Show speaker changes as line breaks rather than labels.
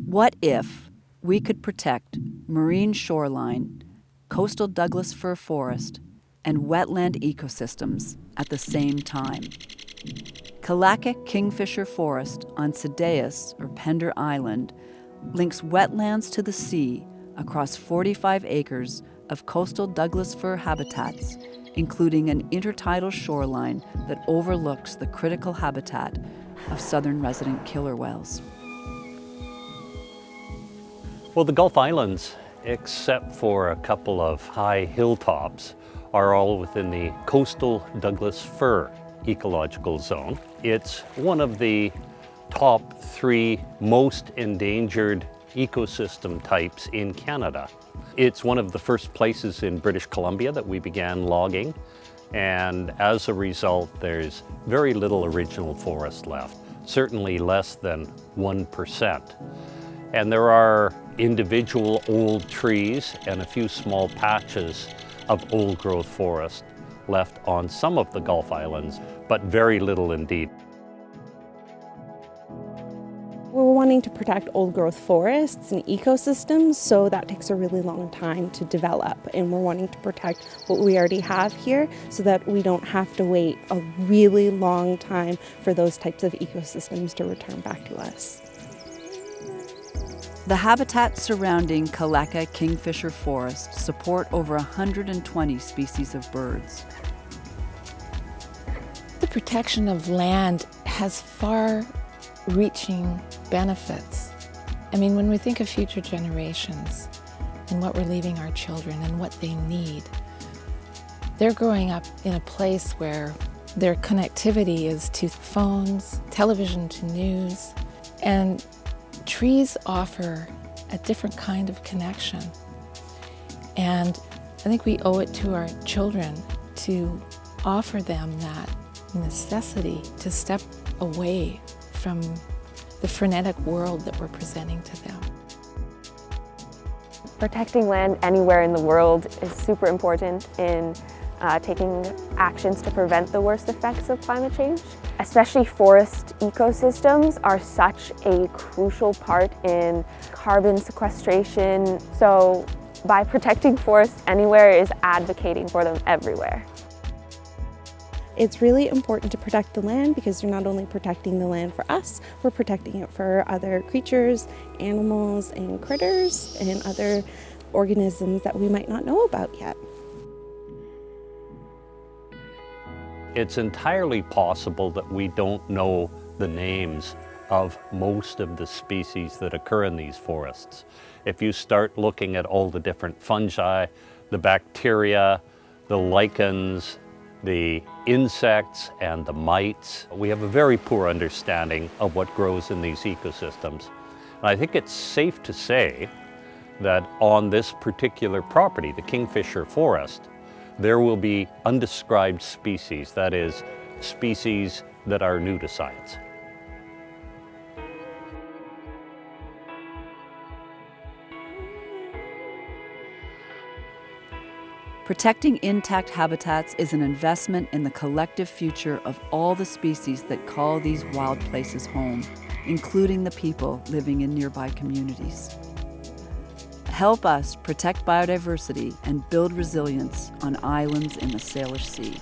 What if we could protect marine shoreline, coastal Douglas fir forest, and wetland ecosystems at the same time? Kalakac Kingfisher Forest on DÁYES, or Pender Island, links wetlands to the sea across 45 acres of coastal Douglas fir habitats, including an intertidal shoreline that overlooks the critical habitat of southern resident killer whales.
Well, the Gulf Islands, except for a couple of high hilltops, are all within the coastal Douglas fir ecological zone. It's one of the top 3 most endangered ecosystem types in Canada. It's one of the first places in British Columbia that we began logging, and as a result, there's very little original forest left, certainly less than 1%. And there are individual old trees and a few small patches of old growth forest left on some of the Gulf Islands, but very little indeed.
We're wanting to protect old growth forests and ecosystems, so that takes a really long time to develop. And we're wanting to protect what we already have here so that we don't have to wait a really long time for those types of ecosystems to return back to us.
The habitats surrounding Kalakac Kingfisher Forest support over 120 species of birds.
The protection of land has far-reaching benefits. I mean, when we think of future generations and what we're leaving our children and what they need, they're growing up in a place where their connectivity is to phones, television to news, and trees offer a different kind of connection. And I think we owe it to our children to offer them that necessity to step away from the frenetic world that we're presenting to them.
Protecting land anywhere in the world is super important in taking actions to prevent the worst effects of climate change. Especially forest ecosystems are such a crucial part in carbon sequestration. So by protecting forests anywhere is advocating for them everywhere.
It's really important to protect the land because you're not only protecting the land for us, we're protecting it for other creatures, animals, and critters, and other organisms that we might not know about yet.
It's entirely possible that we don't know the names of most of the species that occur in these forests. If you start looking at all the different fungi, the bacteria, the lichens, the insects and the mites, we have a very poor understanding of what grows in these ecosystems. And I think it's safe to say that on this particular property, the Kingfisher Forest, there will be undescribed species, that is, species that are new to science.
Protecting intact habitats is an investment in the collective future of all the species that call these wild places home, including the people living in nearby communities. Help us protect biodiversity and build resilience on islands in the Salish Sea.